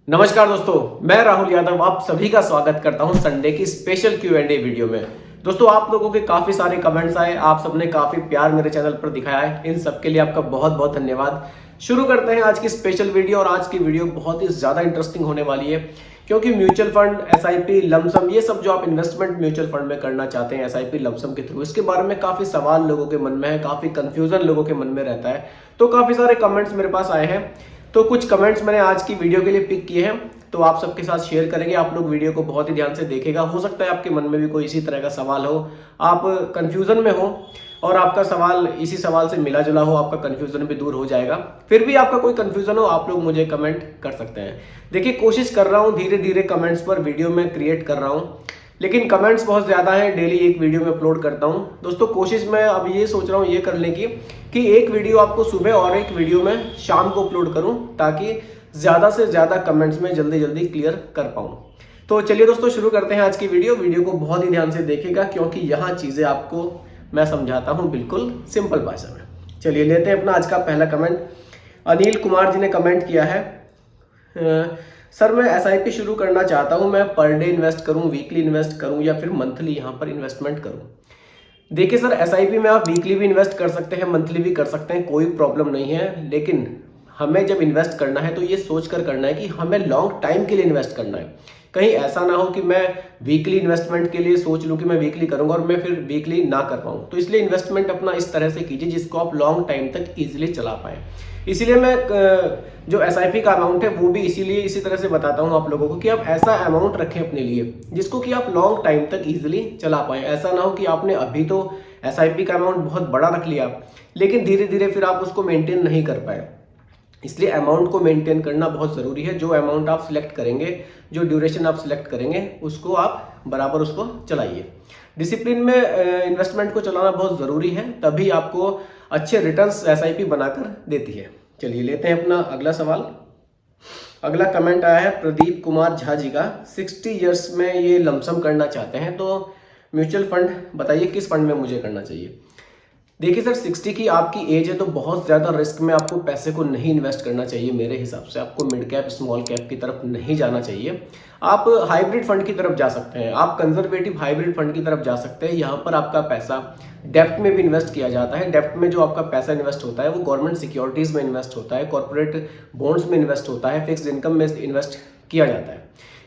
नमस्कार दोस्तों, मैं राहुल यादव आप सभी का स्वागत करता हूं संडे की स्पेशल Q&A वीडियो में। दोस्तों, आप लोगों के काफ़ी सारे कमेंट्स आए, आप सबने काफ़ी प्यार मेरे चैनल पर दिखाया है, इन सब के लिए आपका बहुत बहुत धन्यवाद। शुरू करते हैं आज की स्पेशल वीडियो और आज की वीडियो बहुत ही ज़्यादा इंटरेस्टिंग होने वाली है क्योंकि म्यूचुअल फंड, SIP, लमसम, ये सब जो आप इन्वेस्टमेंट म्यूचुअल फंड में करना चाहते हैं SIP लमसम के थ्रू, इसके बारे में काफ़ी सवाल लोगों के मन में है, काफ़ी कन्फ्यूज़न लोगों के मन में रहता है। तो काफ़ी सारे कमेंट्स मेरे पास आए हैं, तो कुछ कमेंट्स मैंने आज की वीडियो के लिए पिक किए हैं, तो आप सबके साथ शेयर करेंगे। आप लोग वीडियो को बहुत ही ध्यान से देखेगा, हो सकता है आपके मन में भी कोई इसी तरह का सवाल हो, आप कंफ्यूजन में हो और आपका सवाल इसी सवाल से मिला जुला हो, आपका कंफ्यूजन भी दूर हो जाएगा। फिर भी आपका कोई कंफ्यूजन हो, आप लोग मुझे कमेंट कर सकते हैं। देखिए, कोशिश कर रहा हूँ धीरे धीरे कमेंट्स पर वीडियो में क्रिएट कर रहा हूँ, लेकिन कमेंट्स बहुत ज़्यादा हैं, डेली एक वीडियो में अपलोड करता हूँ। दोस्तों, कोशिश मैं अब ये सोच रहा हूँ ये करने की कि एक वीडियो आपको सुबह और एक वीडियो में शाम को अपलोड करूँ, ताकि ज़्यादा से ज़्यादा कमेंट्स में जल्दी जल्दी क्लियर कर पाऊँ। तो चलिए दोस्तों, शुरू करते हैं आज की वीडियो को बहुत ही ध्यान से देखिएगा क्योंकि यहाँ चीज़ें आपको मैं समझाता हूँ बिल्कुल सिंपल भाषा में। चलिए लेते हैं अपना आज का पहला कमेंट। अनिल कुमार जी ने कमेंट किया है, सर मैं SIP शुरू करना चाहता हूँ, मैं पर डे इन्वेस्ट करूँ, वीकली इन्वेस्ट करूँ या फिर मंथली यहाँ पर इन्वेस्टमेंट करूँ। देखिए सर, SIP में आप वीकली भी इन्वेस्ट कर सकते हैं, मंथली भी कर सकते हैं, कोई प्रॉब्लम नहीं है। लेकिन हमें जब इन्वेस्ट करना है तो ये सोच कर करना है कि हमें लॉन्ग टाइम के लिए इन्वेस्ट करना है। कहीं ऐसा ना हो कि मैं वीकली इन्वेस्टमेंट के लिए सोच लूँ कि मैं वीकली करूँगा और मैं फिर वीकली ना कर पाऊँ। तो इसलिए इन्वेस्टमेंट अपना इस तरह से कीजिए जिसको आप लॉन्ग टाइम तक ईजिली चला पाएँ। इसीलिए मैं जो SIP का अमाउंट है वो भी इसीलिए इसी तरह से बताता हूँ आप लोगों को कि आप ऐसा अमाउंट रखें अपने लिए जिसको कि आप लॉन्ग टाइम तक ईजिली चला पाएँ। ऐसा ना हो कि आपने अभी तो SIP का अमाउंट बहुत बड़ा रख लिया, लेकिन धीरे धीरे फिर आप उसको मेंटेन नहीं कर पाए। इसलिए अमाउंट को मेंटेन करना बहुत ज़रूरी है। जो अमाउंट आप सिलेक्ट करेंगे, जो ड्यूरेशन आप सिलेक्ट करेंगे, उसको आप बराबर उसको चलाइए। डिसिप्लिन में इन्वेस्टमेंट को चलाना बहुत ज़रूरी है, तभी आपको अच्छे रिटर्न्स SIP बनाकर देती है। चलिए लेते हैं अपना अगला सवाल। अगला कमेंट आया है प्रदीप कुमार झा जी का। 60 ईयर्स में ये लमसम करना चाहते हैं, तो म्यूचुअल फंड बताइए किस फंड में मुझे करना चाहिए। देखिए सर, 60 की आपकी एज है तो बहुत ज़्यादा रिस्क में आपको पैसे को नहीं इन्वेस्ट करना चाहिए। मेरे हिसाब से आपको मिड कैप स्मॉल कैप की तरफ नहीं जाना चाहिए। आप हाइब्रिड फंड की तरफ जा सकते हैं, आप कंजर्वेटिव हाइब्रिड फंड की तरफ जा सकते हैं। यहाँ पर आपका पैसा डेप्ट में भी इन्वेस्ट किया जाता है। डेप्ट में जो आपका पैसा इन्वेस्ट होता है वो गवर्नमेंट सिक्योरिटीज़ में इन्वेस्ट होता है, कॉर्पोरेट बॉन्ड्स में इन्वेस्ट होता है, फिक्स्ड इनकम में इन्वेस्ट किया जाता है।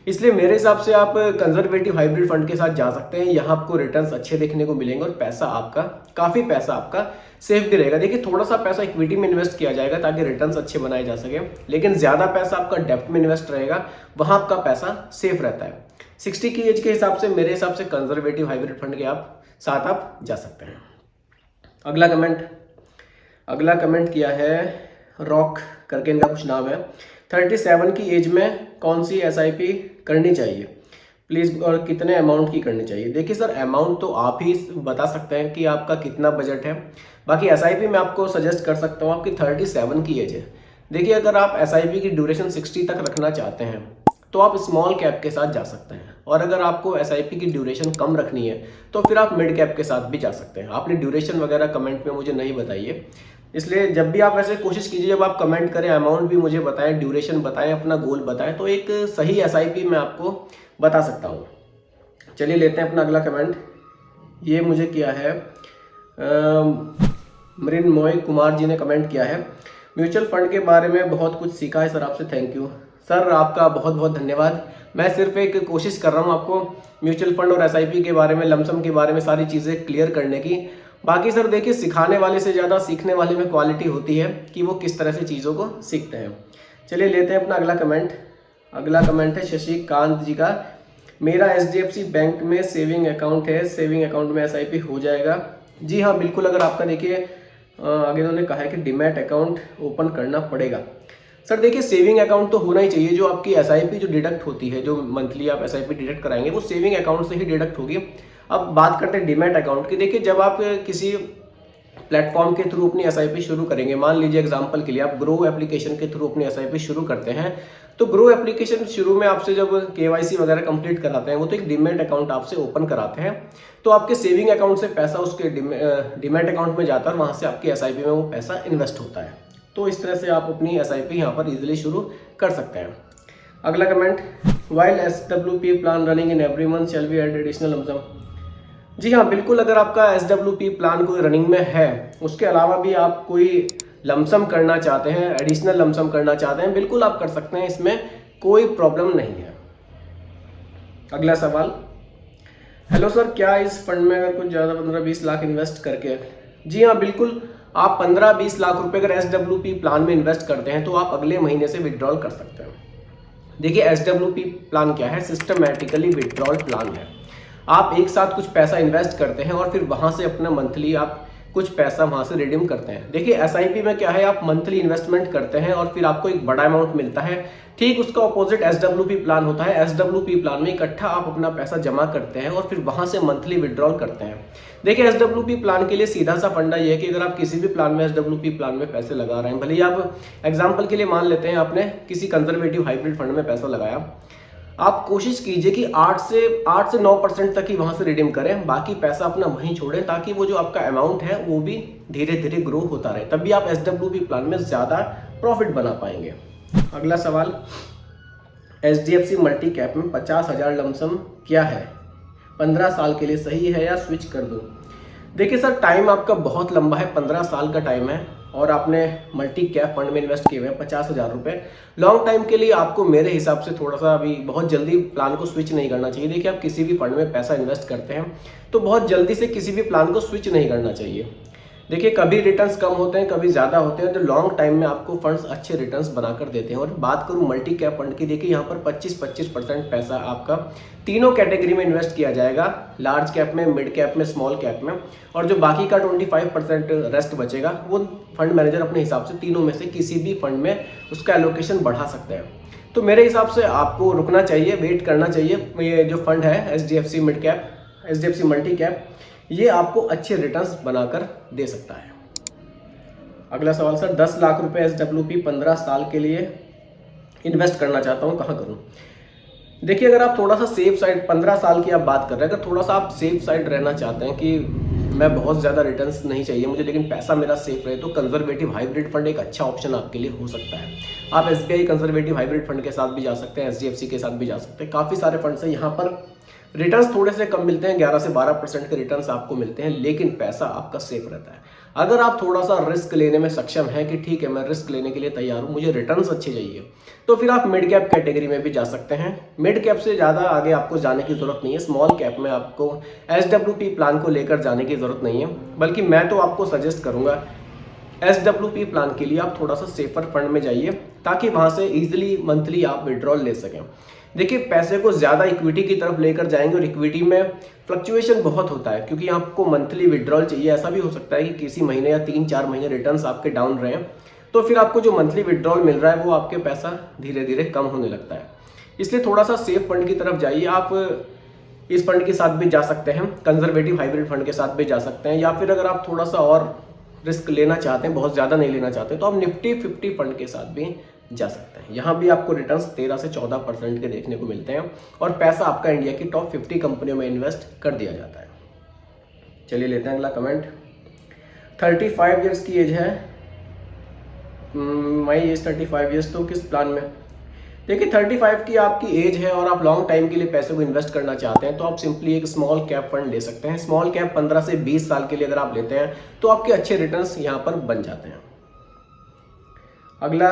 इसलिए मेरे हिसाब से आप कंजर्वेटिव हाइब्रिड फंड के साथ जा सकते हैं। यहाँ आपको रिटर्न्स अच्छे देखने को मिलेंगे और पैसा आपका, काफ़ी पैसा आपका सेफ भी रहेगा। देखिए, थोड़ा सा पैसा इक्विटी में इन्वेस्ट किया जाएगा ताकि रिटर्न्स अच्छे बनाए जा सके, लेकिन ज़्यादा पैसा आपका डेप्ट में इन्वेस्ट रहेगा, वहाँ आपका पैसा सेफ रहता है। 60 की एज के हिसाब से मेरे हिसाब से कंजर्वेटिव हाइब्रिड फंड के साथ आप जा सकते हैं। अगला कमेंट किया है रॉक करके, इनका कुछ नाम है। 37 की एज में कौन सी SIP करनी चाहिए प्लीज़, और कितने अमाउंट की करनी चाहिए। देखिए सर, अमाउंट तो आप ही बता सकते हैं कि आपका कितना बजट है। बाकी SIP मैं आपको सजेस्ट कर सकता हूँ, आपकी 37 की एज है। देखिए, अगर आप SIP की ड्यूरेशन 60 तक रखना चाहते हैं तो आप स्मॉल कैप के साथ जा सकते हैं, और अगर आपको SIP की ड्यूरेशन कम रखनी है तो फिर आप मिड कैप के साथ भी जा सकते हैं। आपने ड्यूरेशन वगैरह कमेंट में मुझे नहीं बताइए, इसलिए जब भी आप ऐसे कोशिश कीजिए, जब आप कमेंट करें, अमाउंट भी मुझे बताएं, ड्यूरेशन बताएं, अपना गोल बताएं, तो एक सही SIP मैं आपको बता सकता हूँ। चलिए लेते हैं अपना अगला कमेंट। ये मुझे किया है मृन्मोय कुमार जी ने कमेंट किया है, म्यूचुअल फंड के बारे में बहुत कुछ सीखा है सर आपसे, थैंक यू। सर आपका बहुत बहुत धन्यवाद। मैं सिर्फ एक कोशिश कर रहा हूँ आपको म्यूचुअल फंड और SIP के बारे में, लमसम के बारे में सारी चीज़ें क्लियर करने की। बाकी सर देखिए, सिखाने वाले से ज़्यादा सीखने वाले में क्वालिटी होती है कि वो किस तरह से चीज़ों को सीखते हैं। चलिए लेते हैं अपना अगला कमेंट। अगला कमेंट है शशिकांत जी का। मेरा HDFC बैंक में सेविंग अकाउंट है, सेविंग अकाउंट में SIP हो जाएगा। जी हाँ, बिल्कुल। अगर आपका देखिए आगे उन्होंने कहा है कि डीमैट अकाउंट ओपन करना पड़ेगा। सर देखिए, सेविंग अकाउंट तो होना ही चाहिए। जो आपकी SIP जो डिडक्ट होती है, जो मंथली आप SIP डिडक्ट कराएंगे, वो सेविंग अकाउंट से ही डिडक्ट होगी। अब बात करते हैं डीमैट अकाउंट की। देखिए, जब आप किसी प्लेटफॉर्म के थ्रू अपनी SIP शुरू करेंगे, मान लीजिए एग्जांपल के लिए आप ग्रो एप्लीकेशन के थ्रू अपनी SIP शुरू करते हैं, तो ग्रो एप्लीकेशन शुरू में आपसे जब KYC वगैरह कंप्लीट कराते हैं, वो तो एक डीमैट अकाउंट आपसे ओपन कराते हैं। तो आपके सेविंग अकाउंट से पैसा उसके डीमैट अकाउंट में जाता है और वहाँ से आपकी SIP में वो पैसा इन्वेस्ट होता है। तो इस तरह से आप अपनी SIP यहाँ पर ईजिली शुरू कर सकते हैं। अगला comment, while SWP plan running in every month shall be add additional lump sum. जी हाँ, बिल्कुल। अगर आपका SWP प्लान कोई रनिंग में है, उसके अलावा भी आप कोई लमसम करना चाहते हैं, एडिशनल लमसम करना चाहते हैं, बिल्कुल आप कर सकते हैं, इसमें कोई प्रॉब्लम नहीं है। अगला सवाल, हेलो सर, क्या इस फंड में अगर कुछ ज़्यादा 15-20 लाख इन्वेस्ट करके, जी हाँ बिल्कुल, आप 15-20 लाख रुपए अगर SWP प्लान में इन्वेस्ट करते हैं तो आप अगले महीने से विड्रॉल कर सकते हैं। देखिए, SWP प्लान क्या है? सिस्टमैटिकली विड्रॉल प्लान है। आप एक साथ कुछ पैसा इन्वेस्ट करते हैं और फिर वहां से अपना मंथली आप कुछ पैसा वहां से रिडीम करते हैं। देखिए, SIP में क्या है, आप मंथली इन्वेस्टमेंट करते हैं और फिर आपको एक बड़ा अमाउंट मिलता है। ठीक उसका ऑपोजिट SWP प्लान होता है। SWP प्लान में इकट्ठा आप अपना पैसा जमा करते हैं और फिर वहां से मंथली विड्रॉल करते हैं। देखिए, SWP प्लान के लिए सीधा सा फंडा ये है कि अगर आप किसी भी प्लान में SWP प्लान में पैसे लगा रहे हैं, भले ही आप एग्जाम्पल के लिए मान लेते हैं आपने किसी कंजर्वेटिव हाइब्रिड फंड में पैसा लगाया, आप कोशिश कीजिए कि 8 से 9% तक ही वहां से रिडीम करें, बाकी पैसा अपना वहीं छोड़ें, ताकि वो जो आपका अमाउंट है वो भी धीरे धीरे ग्रो होता रहे, तभी आप SWP प्लान में ज़्यादा प्रॉफिट बना पाएंगे। अगला सवाल, HDFC मल्टी कैप में 50,000 लमसम क्या है, 15 साल के लिए सही है या स्विच कर दूं? देखिए सर, टाइम आपका बहुत लंबा है, 15 साल का टाइम है और आपने मल्टी कैप फंड में इन्वेस्ट किए हुए हैं 50,000 रुपये। लॉन्ग टाइम के लिए आपको मेरे हिसाब से थोड़ा सा अभी बहुत जल्दी प्लान को स्विच नहीं करना चाहिए। देखिए, आप किसी भी फंड में पैसा इन्वेस्ट करते हैं तो बहुत जल्दी से किसी भी प्लान को स्विच नहीं करना चाहिए। देखिए, कभी रिटर्न्स कम होते हैं, कभी ज़्यादा होते हैं, तो लॉन्ग टाइम में आपको फंड्स अच्छे रिटर्न्स बनाकर देते हैं। और बात करूं मल्टी कैप फंड की, देखिए यहाँ पर 25% पैसा आपका तीनों कैटेगरी में इन्वेस्ट किया जाएगा, लार्ज कैप में, मिड कैप में, स्मॉल कैप में, और जो बाकी का 25% रेस्ट बचेगा वो फंड मैनेजर अपने हिसाब से तीनों में से किसी भी फंड में उसका एलोकेशन बढ़ा सकते हैं। तो मेरे हिसाब से आपको रुकना चाहिए, वेट करना चाहिए। ये जो फंड है HDFC mid cap, HDFC multi cap, ये आपको अच्छे रिटर्न्स बनाकर दे सकता है। अगला सवाल सर, 10 लाख रुपए SWP 15 साल के लिए इन्वेस्ट करना चाहता हूँ, कहाँ करूँ? देखिए, अगर आप थोड़ा सा सेफ साइड, 15 साल की आप बात कर रहे हैं, अगर थोड़ा सा आप सेफ साइड रहना चाहते हैं कि मैं बहुत ज़्यादा रिटर्न्स नहीं चाहिए मुझे, लेकिन पैसा मेरा सेफ रहे, तो कंजर्वेटिव हाइब्रिड फंड एक अच्छा ऑप्शन आपके लिए हो सकता है। आप SBI कंजर्वेटिव हाइब्रिड फंड के साथ भी जा सकते हैं, HDFC के साथ भी जा सकते हैं। काफ़ी सारे फंड्स हैं, यहाँ पर रिटर्न्स थोड़े से कम मिलते हैं, 11 से 12% के रिटर्न्स आपको मिलते हैं, लेकिन पैसा आपका सेफ रहता है। अगर आप थोड़ा सा रिस्क लेने में सक्षम हैं कि ठीक है, मैं रिस्क लेने के लिए तैयार हूँ, मुझे रिटर्न्स अच्छे चाहिए, तो फिर आप मिड कैप कैटेगरी में भी जा सकते हैं। मिड कैप से ज़्यादा आगे आपको जाने की ज़रूरत नहीं है। स्मॉल कैप में आपको SWP प्लान को लेकर जाने की ज़रूरत नहीं है, बल्कि मैं तो आपको सजेस्ट करूँगा SWP प्लान के लिए आप थोड़ा सा सेफर फंड में जाइए, ताकि वहाँ से ईजिली मंथली आप विड्रॉल ले सकें। देखिए, पैसे को ज़्यादा इक्विटी की तरफ लेकर जाएंगे और इक्विटी में फ्लक्चुएशन बहुत होता है, क्योंकि आपको मंथली विड्रॉल चाहिए। ऐसा भी हो सकता है कि किसी महीने या 3-4 महीने रिटर्न्स आपके डाउन रहे हैं, तो फिर आपको जो मंथली विड्रॉल मिल रहा है वो आपके पैसा धीरे धीरे कम होने लगता है। इसलिए थोड़ा सा सेफ फंड की तरफ जाइए। आप इस फंड के साथ भी जा सकते हैं, कंजर्वेटिव हाइब्रिड फंड के साथ भी जा सकते हैं, या फिर अगर आप थोड़ा सा और रिस्क लेना चाहते हैं, बहुत ज़्यादा नहीं लेना चाहते, तो आप निफ्टी 50 फंड के साथ भी जा सकते हैं। यहाँ भी आपको रिटर्न्स 13 से 14% के देखने को मिलते हैं और पैसा आपका इंडिया की टॉप 50 कंपनियों में इन्वेस्ट कर दिया जाता है। चलिए लेते हैं अगला कमेंट। 35 ईयर्स की एज है, माई एज 35 ईयर्स, तो किस प्लान में? देखिए, 35 की आपकी एज है और आप लॉन्ग टाइम के लिए पैसे को इन्वेस्ट करना चाहते हैं, तो आप सिंपली एक स्मॉल कैप फंड ले सकते हैं। स्मॉल कैप 15 से 20 साल के लिए अगर आप लेते हैं तो आपके अच्छे रिटर्न्स यहाँ पर बन जाते हैं। अगला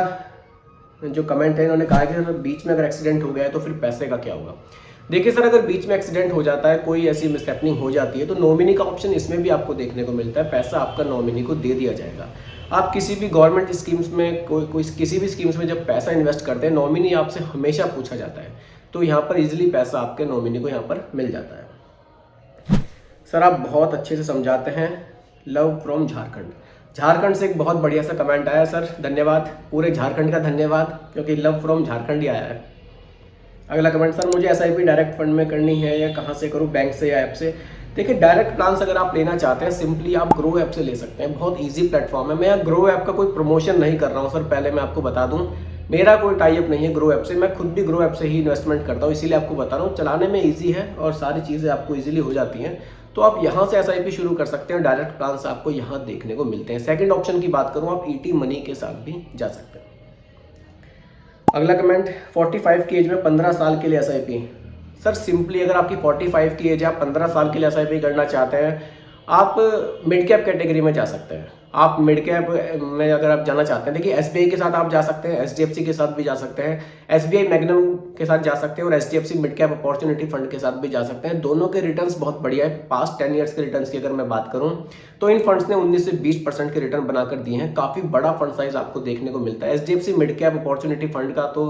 जो कमेंट है, इन्होंने कहा कि सर बीच में अगर एक्सीडेंट हो गया है तो फिर पैसे का क्या होगा? देखिए सर, अगर बीच में एक्सीडेंट हो जाता है, कोई ऐसी मिसहैपनिंग हो जाती है, तो नॉमिनी का ऑप्शन इसमें भी आपको देखने को मिलता है। पैसा आपका नॉमिनी को दे दिया जाएगा। आप किसी भी गवर्नमेंट स्कीम्स में किसी भी स्कीम्स में जब पैसा इन्वेस्ट करते हैं, नॉमिनी आपसे हमेशा पूछा जाता है, तो यहाँ पर इजीली पैसा आपके नॉमिनी को यहाँ पर मिल जाता है। सर आप बहुत अच्छे से समझाते हैं, लव फ्रॉम झारखंड से एक बहुत बढ़िया सा कमेंट आया सर, धन्यवाद। पूरे झारखंड का धन्यवाद, क्योंकि लव फ्रॉम झारखंड ही आया है। अगला कमेंट, सर मुझे SIP डायरेक्ट फंड में करनी है या कहाँ से करूँ, बैंक से या ऐप से? देखिए, डायरेक्ट प्लान्स अगर आप लेना चाहते हैं, सिंपली आप ग्रो ऐप से ले सकते हैं। बहुत इजी प्लेटफॉर्म है। मैं ग्रो ऐप का कोई प्रमोशन नहीं कर रहा हूँ सर, पहले मैं आपको बता दूँ, मेरा कोई टाई अप नहीं है ग्रो ऐप से। मैं खुद भी ग्रो ऐप से ही इन्वेस्टमेंट करता हूँ, इसीलिए आपको बता रहा हूँ। चलाने में ईजी है और सारी चीज़ें आपको ईजिली हो जाती हैं, तो आप यहाँ से SIP शुरू कर सकते हैं। डायरेक्ट प्लान्स आपको यहाँ देखने को मिलते हैं। सेकंड ऑप्शन की बात करूँ, आप ET मनी के साथ भी जा सकते हैं। अगला कमेंट, 45 की एज में 15 साल के लिए एसआईपी। सर सिंपली अगर आपकी 45 की एज है, आप 15 साल के लिए एसआईपी करना चाहते हैं, आप मिड कैप कैटेगरी में जा सकते हैं। आप मिड कैप में अगर आप जाना चाहते हैं, देखिए एसबीआई के साथ आप जा सकते हैं, एचडीएफसी के साथ भी जा सकते हैं, एसबीआई मैग्नम के साथ जा सकते हैं और HDFC mid cap opportunity fund के साथ भी जा सकते हैं। दोनों के रिटर्न्स बहुत बढ़िया है। पास्ट 10 ईयर्स के रिटर्न्स की अगर मैं बात करूं तो इन फंड्स ने 19 से 20% के रिटर्न बनाकर दिए हैं। काफी बड़ा फंड साइज आपको देखने को मिलता है। HDFC mid cap opportunity fund का तो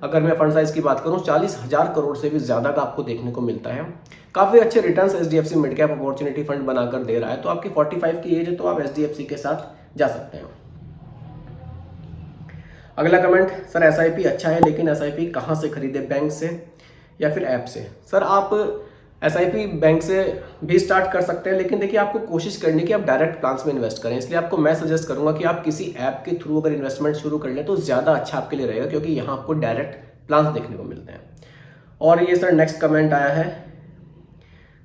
अगर मैं फंड साइज की बात करूं 40,000 करोड़ से भी ज्यादा का आपको देखने को मिलता है। काफी अच्छे returns HDFC mid cap opportunity fund बनाकर दे रहा है। तो आपकी 45 की एज है तो आप एचडीएफसी के साथ जा सकते हैं। अगला कमेंट, सर एसआईपी अच्छा है लेकिन एसआईपी कहां से खरीदे, बैंक से या फिर ऐप से? सर आप एसआईपी बैंक से भी स्टार्ट कर सकते हैं, लेकिन देखिए आपको कोशिश करनी है कि आप डायरेक्ट प्लान्स में इन्वेस्ट करें। इसलिए आपको मैं सजेस्ट करूंगा कि आप किसी ऐप के थ्रू अगर इन्वेस्टमेंट शुरू कर लें तो ज़्यादा अच्छा आपके लिए रहेगा, क्योंकि यहाँ आपको डायरेक्ट प्लान्स देखने को मिलते हैं। और ये सर नेक्स्ट कमेंट आया है,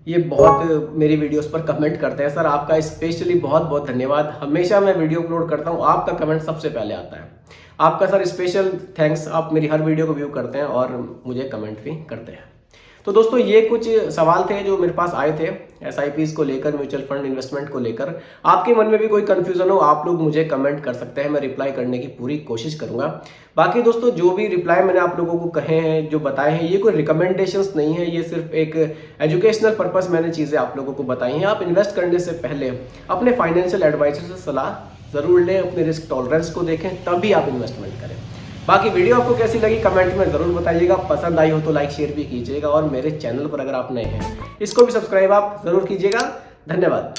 ये बहुत मेरी वीडियोस पर कमेंट करते हैं। सर आपका स्पेशली बहुत बहुत धन्यवाद। हमेशा मैं वीडियो अपलोड करता हूँ, आपका कमेंट सबसे पहले आता है। आपका सर स्पेशल थैंक्स, आप मेरी हर वीडियो को व्यू करते हैं और मुझे कमेंट भी करते हैं। तो दोस्तों ये कुछ सवाल थे जो मेरे पास आए थे एसआईपीज को लेकर, म्यूचुअल फंड इन्वेस्टमेंट को लेकर। आपके मन में भी कोई कंफ्यूजन हो आप लोग मुझे कमेंट कर सकते हैं, मैं रिप्लाई करने की पूरी कोशिश करूंगा। बाकी दोस्तों जो भी रिप्लाई मैंने आप लोगों को कहे हैं, जो बताए हैं, ये कोई रिकमेंडेशंस नहीं है, ये सिर्फ एक एजुकेशनल पर्पस मैंने चीज़ें आप लोगों को बताई हैं। आप इन्वेस्ट करने से पहले अपने फाइनेंशियल एडवाइजर से सलाह जरूर लें, अपने रिस्क टॉलरेंस को देखें, तभी आप इन्वेस्टमेंट करें। बाकी वीडियो आपको कैसी लगी कमेंट में ज़रूर बताइएगा। पसंद आई हो तो लाइक शेयर भी कीजिएगा और मेरे चैनल पर अगर आप नए हैं इसको भी सब्सक्राइब आप ज़रूर कीजिएगा। धन्यवाद।